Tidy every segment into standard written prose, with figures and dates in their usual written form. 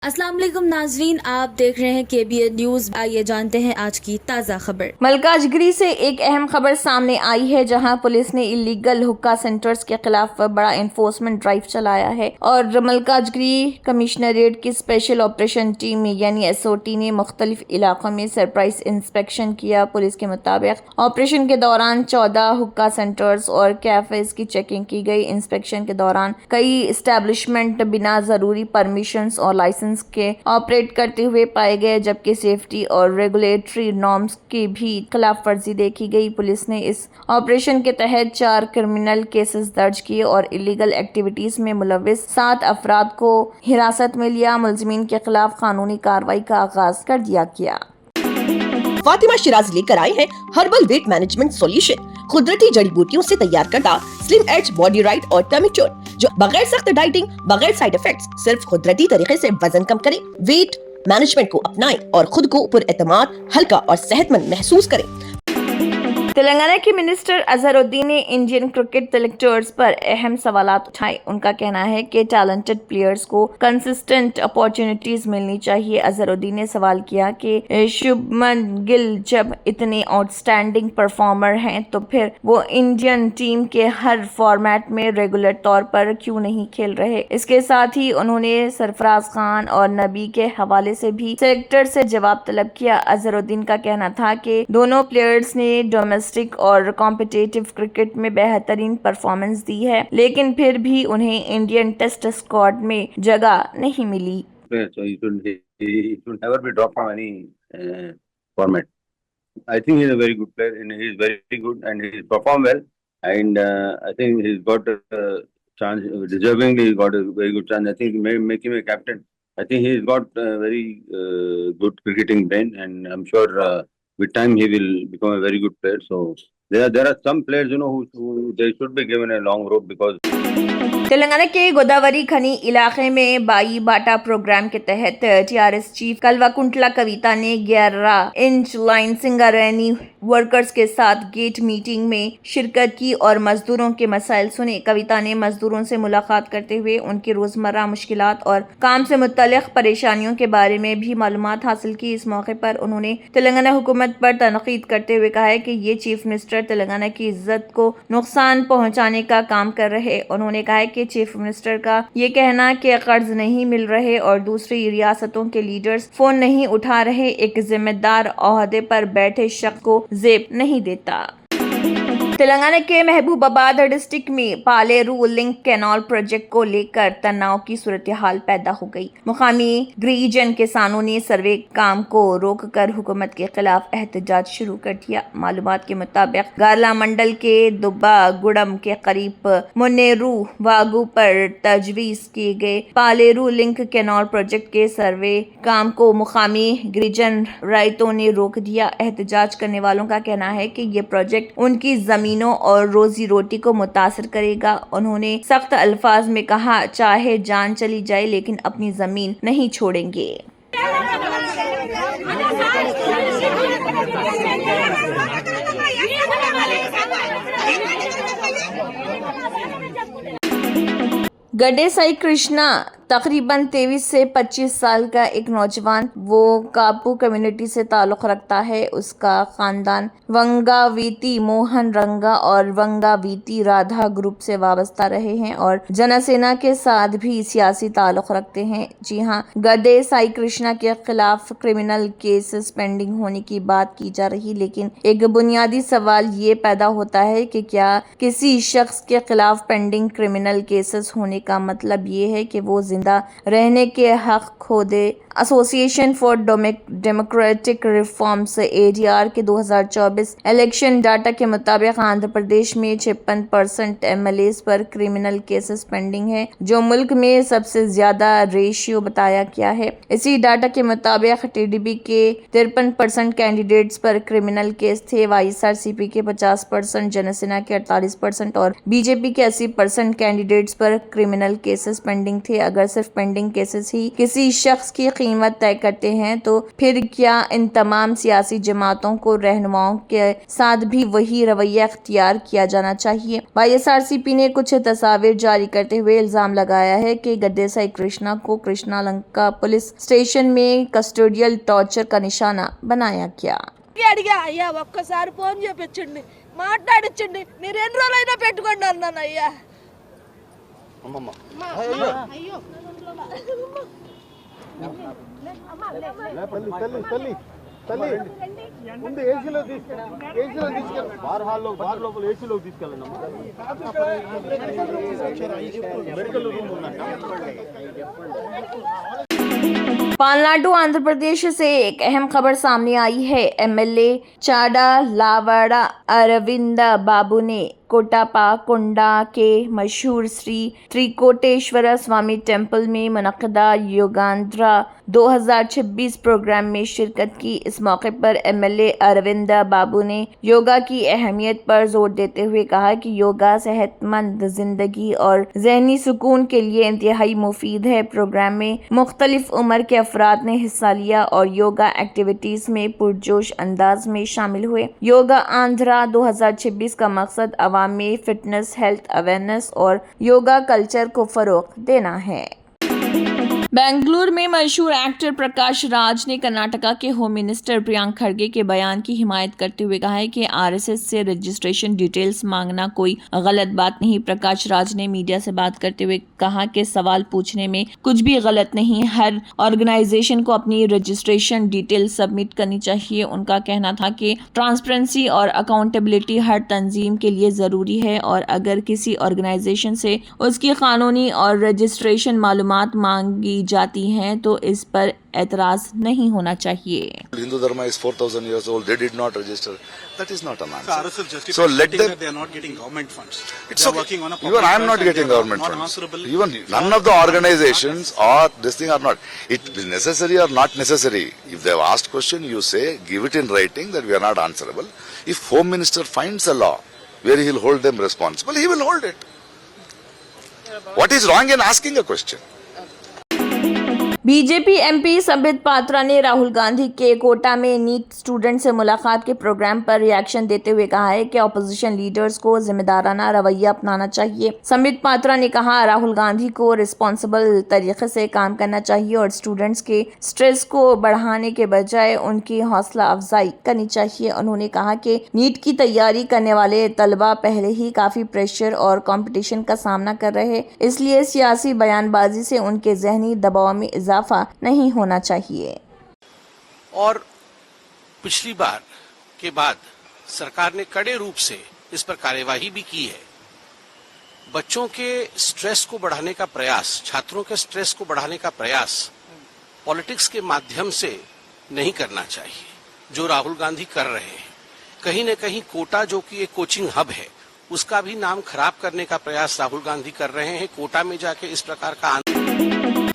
अस्सलाम वालेकुम नाजरीन, आप देख रहे हैं KBN न्यूज। आइए जानते हैं आज की ताज़ा खबर। मलकाजगिरी से एक अहम खबर सामने आई है, जहां पुलिस ने इलीगल हुक्का सेंटर्स के खिलाफ बड़ा एनफोर्समेंट ड्राइव चलाया है और मलकाजगिरी कमिश्नरेट की स्पेशल ऑपरेशन टीम यानी SOT ने मुख्तलिफ इलाकों में सरप्राइज इंस्पेक्शन किया। पुलिस के मुताबिक ऑपरेशन के दौरान 14 हुक्का सेंटर्स और कैफेज की चेकिंग की गई। इंस्पेक्शन के दौरान कई इस्टेब्लिशमेंट बिना जरूरी परमिशंस और लाइसेंस के ऑपरेट करते हुए पाए गए, जबकि सेफ्टी और रेगुलेटरी नॉर्म्स की भी खिलाफ वर्जी देखी गई। पुलिस ने इस ऑपरेशन के तहत 4 क्रिमिनल केसेस दर्ज किए और इलीगल एक्टिविटीज में मुलविस 7 अफराद को हिरासत में लिया। मुलजिमीन के खिलाफ कानूनी कार्रवाई का आगाज कर दिया गया। फातिमा शिराज लेकर आए हैं हर्बल वेट मैनेजमेंट सॉल्यूशन, कुदरती जड़ी बूटियों से तैयार करता स्लिम एज बॉडी राइट और टमी टोन, जो बगैर सख्त डाइटिंग, बगैर साइड इफेक्ट्स, सिर्फ कुदरती तरीके से वजन कम करे। वेट मैनेजमेंट को अपनाएं और खुद को पुरएतमाद, हल्का और सेहतमंद महसूस करें। तेलंगाना के मिनिस्टर अजहरुद्दीन ने इंडियन क्रिकेट सेलेक्टर्स पर अहम सवालात उठाए। उनका कहना है कि टैलेंटेड प्लेयर्स को कंसिस्टेंट अपॉर्चुनिटीज मिलनी चाहिए। अजहरुद्दीन ने सवाल किया कि शुभमन गिल जब इतने आउटस्टैंडिंग परफॉर्मर हैं तो फिर वो इंडियन टीम के हर फॉर्मेट में रेगुलर तौर पर क्यों नहीं खेल रहे। इसके साथ ही उन्होंने सरफराज खान और नबी के हवाले से भी सेलेक्टर से जवाब तलब किया। अजहरुद्दीन का कहना था कि दोनों प्लेयर्स ने डोमेस्टिक और कॉम्पिटिटिव क्रिकेट में बेहतरीन परफॉर्मेंस दी है, लेकिन फिर भी उन्हें इंडियन टेस्ट स्क्वाड में जगह नहीं मिली। So he should never be dropped from any format. I think he is a very good player and he is very good and he performed well, and I think he's got a chance, deservingly he got a very good chance. I think make him a captain. I think he's got a very good cricketing brain, and I'm sure with time he will become a very good player. So there are some players, who they should be given a long rope because Telangana के गोदावरी खनी इलाके में by Bata programme के तहत TRS chief कल्वाकुंटला कविता ने 11 inch line Singareni workers के साथ gate meeting में शिरकत की और मजदूरों के मसाइल सुने। कविता ने मजदूरों से मुलाकात करते हुए उनकी रोजमर्रा मुश्किलात और काम से मुतल्लिक परेशानियों के बारे में भी मालूमात हासिल की। इस मौके पर उन्होंने तेलंगाना हुकूमत पर तनकीद करते हुए कहा है कि ये चीफ मिनिस्टर तेलंगाना की इज्जत को नुकसान पहुंचाने का काम कर रहे। उन्होंने कहा है कि चीफ मिनिस्टर का ये कहना कि कर्ज नहीं मिल रहे और दूसरी रियासतों के लीडर्स फोन नहीं उठा रहे, एक जिम्मेदार ओहदे पर बैठे शख्स को जेब नहीं देता। तेलंगाना के महबूबाबाद डिस्ट्रिक्ट में पालेरू लिंक कैनाल प्रोजेक्ट को लेकर तनाव की सूरत हाल पैदा हो गई। मुकामी गिरिजन किसानों ने सर्वे काम को रोककर हुकूमत के खिलाफ एहतजाज शुरू कर दिया। मालूमात के मुताबिक गारला मंडल के दुब्बा गुड़म के करीब मुन्नेरू वागू पर तजवीज किए गए पालेरू लिंक कैनाल प्रोजेक्ट के सर्वे काम को मुकामी गिरिजन रायतों ने रोक दिया। एहतजाज करने वालों का कहना है कि ये प्रोजेक्ट उनकी जमीनों और रोजी रोटी को मुतासर करेगा। उन्होंने सख्त अल्फाज में कहा, चाहे जान चली जाए लेकिन अपनी जमीन नहीं छोड़ेंगे। गड्डे साई कृष्णा तकरीबन 23 से 25 साल का एक नौजवान, वो कापू कम्युनिटी से ताल्लुक़ रखता है। उसका खानदान वंगावीती मोहन रंगा और वंगावीती राधा ग्रुप से वाबस्ता रहे हैं और जनसेना के साथ भी सियासी ताल्लुक़ रखते हैं। जी हाँ, गड्डे साई कृष्णा के खिलाफ क्रिमिनल केसेस पेंडिंग होने की बात की जा रही, लेकिन एक बुनियादी सवाल ये पैदा होता है कि क्या किसी शख्स के खिलाफ पेंडिंग क्रिमिनल केसेस होने का मतलब ये है कि वो जिंदा रहने के हक खो दे। Association for Democratic Reforms ADR के 2024 इलेक्शन डाटा के मुताबिक आंध्र प्रदेश में 56% MLAs पर क्रिमिनल केसेस पेंडिंग है, जो मुल्क में सबसे ज्यादा रेशियो बताया गया है। इसी डाटा के मुताबिक TDP के 53% कैंडिडेट्स पर क्रिमिनल केस थे, YSRCP के 50%, जनसेना के 48% और BJP के 80% कैंडिडेट्स पर क्रिमिनल केसेस पेंडिंग थे। अगर صرف پینڈنگ کیسز ہی کسی شخص کی قیمت طے کرتے ہیں تو پھر کیا ان تمام سیاسی جماعتوں کو رہنماؤں کے ساتھ بھی وہی رویہ اختیار کیا جانا چاہیے۔ YSRCP نے کچھ تصاویر جاری کرتے ہوئے الزام لگایا ہے کہ گدے سائی کرشنا کو کرشنا لنکا پولیس اسٹیشن میں کسٹوڈیل ٹارچر کا نشانہ بنایا گیا۔ అడిగా అయ్యా ఒక్కసారి ఫోన్ చేపించండి మాట్లాడించండి మీరు ఎన్ని రోజులైనా పెట్టుకోండి అన్నాను అయ్యా ముందు ఏసీలో తీసుకెళ్ళి బార్ లోపల ఏసీలో తీసుకెళ్ళండి మెడికల్ రూమ్ ఉన్నట్టు پالناڈو آندھرا پردیش سے ایک اہم خبر سامنے آئی ہے۔ MLA چاڈا لاواڑا اروند بابو نے کوٹاپا کنڈا کے مشہور سری تریکوٹیشور سوامی ٹیمپل میں منعقدہ یوگاندھرا 2026 پروگرام میں شرکت کی۔ اس موقع پر MLA اروند بابو نے یوگا کی اہمیت پر زور دیتے ہوئے کہا کہ یوگا صحت مند زندگی اور ذہنی سکون کے لیے انتہائی مفید ہے۔ پروگرام میں مختلف عمر کے افراد نے حصہ لیا اور یوگا ایکٹیویٹیز میں پرجوش انداز میں شامل ہوئے۔ یوگا آندھرا 2026 کا مقصد عوام میں فٹنس، ہیلتھ اویئرنیس اور یوگا کلچر کو فروغ دینا ہے۔ بنگلور میں مشہور ایکٹر پرکاش راج نے کرناٹکا کے ہوم منسٹر پریانک کھڑگے کے بیان کی حمایت کرتے ہوئے کہا ہے کہ RSS سے رجسٹریشن ڈیٹیلز مانگنا کوئی غلط بات نہیں۔ پرکاش راج نے میڈیا سے بات کرتے ہوئے کہا کہ سوال پوچھنے میں کچھ بھی غلط نہیں، ہر آرگنائزیشن کو اپنی رجسٹریشن ڈیٹیل سبمٹ کرنی چاہیے۔ ان کا کہنا تھا کہ ٹرانسپیرنسی اور اکاؤنٹیبلٹی ہر تنظیم کے لیے ضروری ہے اور اگر کسی آرگنائزیشن سے اس کی قانونی اور رجسٹریشن معلومات مانگی جاتی ہیں تو اس پر اعتراض نہیں ہونا چاہیے۔ Hindu Dharma is 4,000 years old. They did not register. That is not an answer. RSS justifies So let them. that they are not getting government funds. It's They are okay. working on a Even I am not getting government not funds. answerable. Even none of the organizations or this thing are not. It is necessary or not necessary. If they have asked question, you say give it in writing that we are not answerable. If Home Minister finds a law where he will hold them responsible, he will hold it. What is wrong in asking a question? B J P MP Sambit Patra نے راہل گاندھی کے quota میں net student سے ملاقات کے programme پر ری action دیتے ہوئے کہا ہے کہ اپوزیشن لیڈرز کو ذمہ دارانہ رویہ اپنانا چاہیے۔ سمبت پاترا نے کہا راہل گاندھی کو رسپانسبل طریقے سے کام کرنا چاہیے اور اسٹوڈنٹس کے سٹریس کو بڑھانے کے بجائے ان کی حوصلہ افزائی کرنی چاہیے۔ انہوں نے کہا کہ نیٹ کی تیاری کرنے والے طلبہ پہلے ہی کافی پریشر اور کمپٹیشن کا سامنا کر رہے، اس لیے سیاسی بیان بازی سے ان کے ذہنی دباؤ میں اضافہ نہیں ہونا چاہیے۔ اور پچھلی بار کے بعد سرکار نے کڑے روپ سے اس پر کارروائی بھی کی ہے۔ بچوں کے سٹریس کو بڑھانے کا پریاس، چھاتروں کے سٹریس کو بڑھانے کا پریاس پالیٹکس کے مادھیم سے نہیں کرنا چاہیے، جو راہل گاندھی کر رہے ہیں۔ کہیں نہ کہیں کوٹا جو کہ ایک کوچنگ ہب ہے، اس کا بھی نام خراب کرنے کا پریاس راہل گاندھی کر رہے ہیں۔ کوٹا میں جا کے اس پرکار کا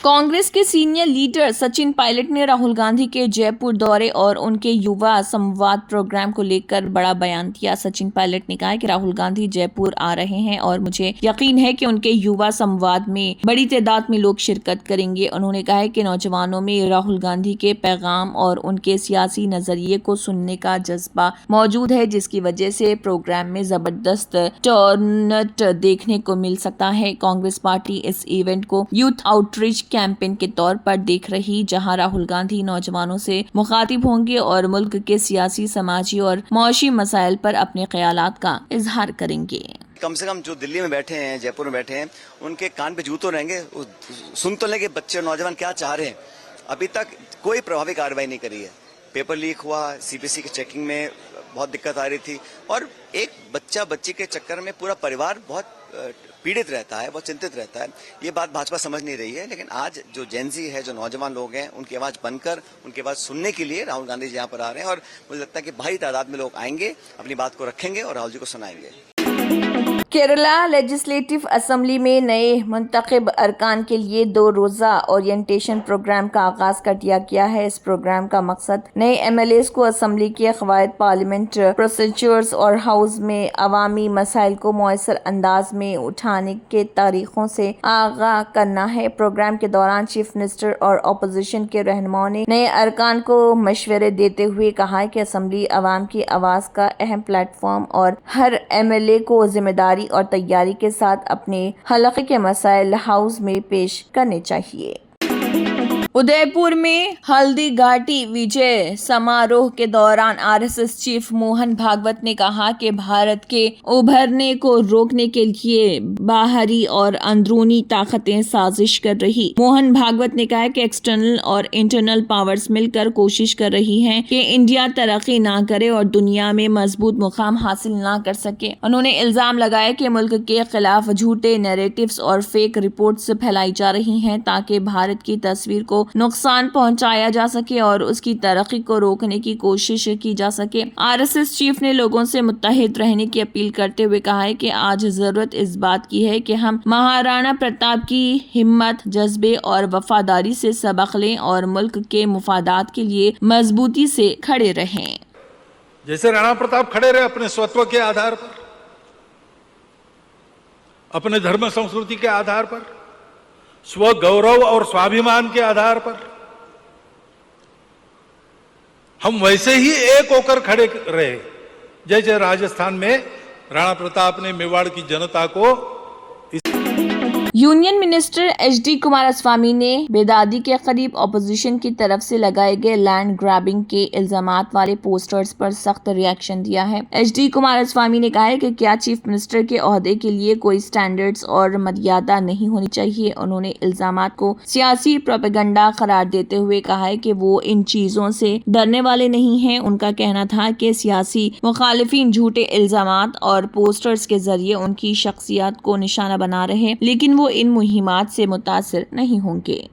کانگریس کے سینئر لیڈر سچن پائلٹ نے راہل گاندھی کے جے پور دورے اور ان کے یووا سمواد پروگرام کو لے کر بڑا بیان دیا۔ سچن پائلٹ نے کہا کہ راہل گاندھی جے پور آ رہے ہیں اور مجھے یقین ہے کہ ان کے یووا سمواد میں بڑی تعداد میں لوگ شرکت کریں گے۔ انہوں نے کہا کہ نوجوانوں میں راہل گاندھی کے پیغام اور ان کے سیاسی نظریے کو سننے کا جذبہ موجود ہے، جس کی وجہ سے پروگرام میں زبردست ٹرنٹ دیکھنے کو مل سکتا ہے۔ کانگریس پارٹی اس ایونٹ کو یوتھ آؤٹریچ کیمپین کے طور پر دیکھ رہی، جہاں راہل گاندھی نوجوانوں سے مخاطب ہوں گے اور ملک کے سیاسی، سماجی اور معاشی مسائل پر اپنے خیالات کا اظہار کریں گے۔ کم سے کم جو دلی میں بیٹھے ہیں، جے پور میں بیٹھے ہیں، ان کے کان پہ جو تو رہیں گے، سن تو لیں کہ بچے نوجوان کیا چاہ رہے ہیں۔ ابھی تک کوئی پربھاوی کارروائی نہیں کری ہے۔ پیپر لیک ہوا، CBSE کی چیکنگ میں بہت دقت آ رہی تھی، اور ایک بچہ بچی کے چکر میں پورا پریوار بہت پیڑت رہتا ہے، بہت چنتت رہتا ہے۔ یہ بات بھاجپا سمجھ نہیں رہی ہے، لیکن آج جو جینزی ہے، جو نوجوان لوگ ہیں، ان کی آواز بن کر ان کی آواز سننے کے لیے راہل گاندھی جی یہاں پر آ رہے ہیں، اور مجھے لگتا ہے کہ بھاری تعداد میں لوگ آئیں گے، اپنی بات کو رکھیں گے اور راہل جی کو سنائیں گے۔ केरला लेजिस्लेटिव असेंबली में नए मुंतखब अरकान के लिए 2 रोज़ा ओरिएंटेशन प्रोग्राम का आगाज कर दिया गया है। इस प्रोग्राम का मकसद नए MLAs को असेंबली के क़वायद, पार्लियामेंट प्रोसीजर्स और हाउस में अवामी मसाइल को मुयस्सर अंदाज में उठाने के तरीक़ों से आगाह करना है। प्रोग्राम के दौरान चीफ मिनिस्टर और अपोजिशन के रहनुमाओं ने नए अरकान को मशवरे देते हुए कहा है कि असेंबली अवाम की आवाज़ का अहम प्लेटफॉर्म और हर MLA को जिम्मेदारी और तैयारी के साथ अपने हलक़े के मसाइल हाउस में पेश करने चाहिए। उदयपुर में हल्दी घाटी विजय समारोह के दौरान RSS चीफ मोहन भागवत ने कहा कि भारत के उभरने को रोकने के लिए बाहरी और अंदरूनी ताकतें साजिश कर रही। मोहन भागवत ने कहा कि एक्सटर्नल और इंटरनल पावर्स मिलकर कोशिश कर रही हैं कि इंडिया तरक्की ना करे और दुनिया में मजबूत मुकाम हासिल ना कर सके। उन्होंने इल्जाम लगाया कि मुल्क के खिलाफ झूठे नैरेटिव्स और फेक रिपोर्ट्स फैलाई जा रही हैं ताकि भारत की तस्वीर को नुकसान पहुंचाया जा सके और उसकी तरक्की को रोकने की कोशिश की जा सके। RSS चीफ ने लोगों से मुत्तहिद रहने की अपील करते हुए कहा है कि आज जरूरत इस बात की है कि हम महाराणा प्रताप की हिम्मत, जज्बे और वफादारी से सबक लें और मुल्क के मुफादात के लिए मजबूती से खड़े रहें। जैसे राणा प्रताप खड़े रहे अपने स्वत्व के आधार पर, अपने धर्म संस्कृति के आधार पर, स्व गौरव और स्वाभिमान के आधार पर, हम वैसे ही एक होकर खड़े रहे जैसे राजस्थान में राणा प्रताप ने मेवाड़ की जनता को। यूनियन मिनिस्टर HD कुमारस्वामी ने बेदादी के करीब अपोजिशन की तरफ से लगाए गए लैंड ग्रैबिंग के इल्जामात वाले पोस्टर्स पर सख्त रिएक्शन दिया है। HD कुमारस्वामी ने कहा है कि क्या चीफ मिनिस्टर के ओहदे के लिए कोई स्टैंडर्ड्स और मर्यादा नहीं होनी चाहिए। उन्होंने इल्जामात को सियासी प्रोपेगेंडा करार देते हुए कहा है कि वो इन चीजों से डरने वाले नहीं हैं। उनका कहना था कि सियासी मुखालिफिन झूठे इल्जामात और पोस्टर्स के जरिए उनकी शख्सियत को निशाना बना रहे हैं, लेकिन वो इन मुहिमात से मुतासिर नहीं होंगे।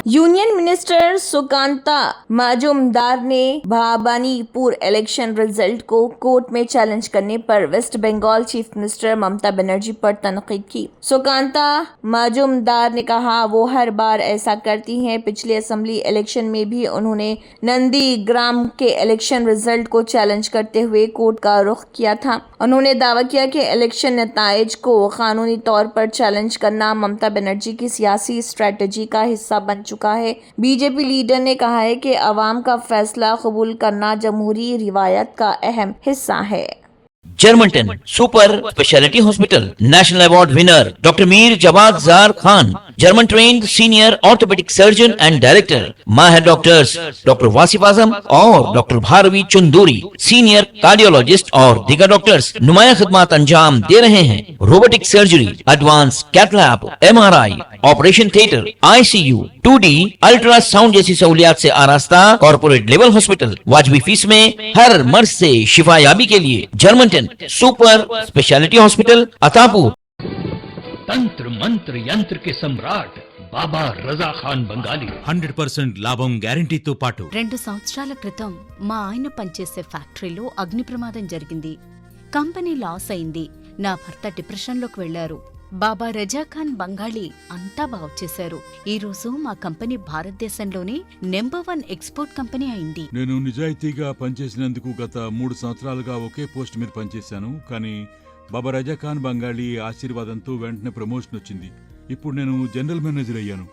यूनियन मिनिस्टर सुकांता मजूमदार ने भवानीपुर इलेक्शन रिजल्ट को कोर्ट में चैलेंज करने पर waste Bengal chief minister Mamata Banerjee पर तनकीद की। सुकांता मजूमदार ने कहा वो हर बार ऐसा करती हैं। पिछले असेंबली इलेक्शन में भी उन्होंने नंदीग्राम के इलेक्शन रिजल्ट को चैलेंज करते हुए कोर्ट का रुख किया था। उन्होंने दावा किया कि इलेक्शन नताइज को कानूनी तौर पर चैलेंज करना ममता बनर्जी की सियासी स्ट्रेटजी का हिस्सा बन चुका है। बीजेपी लीडर ने कहा है कि अवाम का फैसला कबूल करना जमहूरी रिवायत का अहम हिस्सा है। Germanten super speciality hospital national award winner doctor Mir Jawad Zar Khan, German trained senior orthopaedic surgeon and director, माहिर डॉक्टर्स डॉक्टर वासिफ आजम और doctor Bharvi Chanduri, senior cardiologist और दीगर डॉक्टर्स नुमाया खिदमत अंजाम दे रहे हैं। Robotic surgery, advance cath lab, MRI, operation theatre, ICU, 2D ultrasound जैसी सहूलियात से आरास्ता कॉर्पोरेट लेवल हॉस्पिटल। वाजबी फीस में हर मर्ज से शिफायाबी के लिए Germanton super speciality hospital Attapur. तंत्र मंत्र यंत्र के सम्राट బాబా రజా ఖాన్ బంగాలి 100% లాభం గ్యారెంటీతో పాటు 2 సంవత్సరాల క్రితం మా ఆయన పనిచేసే ఫ్యాక్టరీలో అగ్ని ప్రమాదం జరిగింది. కంపెనీ లాస్ అయింది. నా భర్త డిప్రెషన్లోకి వెళ్లారు. బాబా రజా ఖాన్ బంగాళీ అంతా బాగు చేశారు. ఈ రోజు మా కంపెనీ భారతదేశంలోనే నెంబర్ 1 ఎక్స్పోర్ట్ కంపెనీ అయింది. నేను నిజాయితీగా పనిచేసినందుకు గత 3 సంవత్సరాలుగా ఒకే పోస్ట్ మీద పనిచేశాను. కానీ బాబా రజా ఖాన్ బంగాళీ ఆశీర్వాదంతో వెంటనే ప్రమోషన్ వచ్చింది. ఇప్పుడు నేను జనరల్ మేనేజర్ అయ్యాను.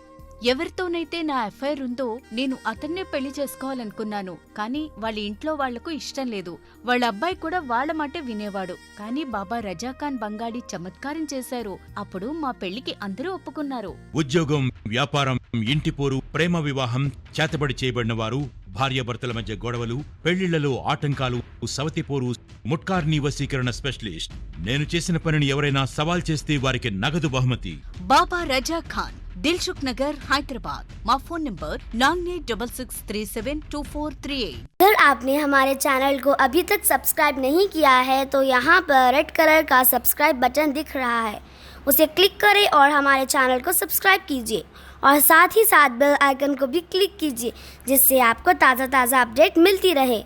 ఎవరితోనైతే నా అఫైర్ ఉందో నేను అతన్నే పెళ్లి చేసుకోవాలనుకున్నాను. కానీ వాళ్ళ ఇంట్లో వాళ్లకు ఇష్టం లేదు. వాళ్ళ అబ్బాయి కూడా వాళ్ళ మాటే వినేవాడు. కానీ బాబా రజా ఖాన్ బంగాళీ చమత్కారం చేశారు. అప్పుడు మా పెళ్లికి అందరూ ఒప్పుకున్నారు. ఉద్యోగం, వ్యాపారం, ఇంటి పోరు, ప్రేమ వివాహం, చేతబడి చేయబడిన వారు, భార్యాభర్తల మధ్య గొడవలు, పెళ్లిళ్లలో ఆటంకాలు, సవతిపోరు, ముట్కార్నీ వశీకరణ స్పెషలిస్ట్. నేను చేసిన పనిని ఎవరైనా సవాల్ చేస్తే వారికి నగదు బహుమతి. బాబా రజా ఖాన్, दिलसुख नगर, हैदराबाद। माँ फोन नंबर 9866372438। अगर आपने हमारे चैनल को अभी तक सब्सक्राइब नहीं किया है तो यहाँ पर रेड कलर का सब्सक्राइब बटन दिख रहा है, उसे क्लिक करें और हमारे चैनल को सब्सक्राइब कीजिए और साथ ही साथ बेल आइकन को भी क्लिक कीजिए जिससे आपको ताज़ा अपडेट मिलती रहे।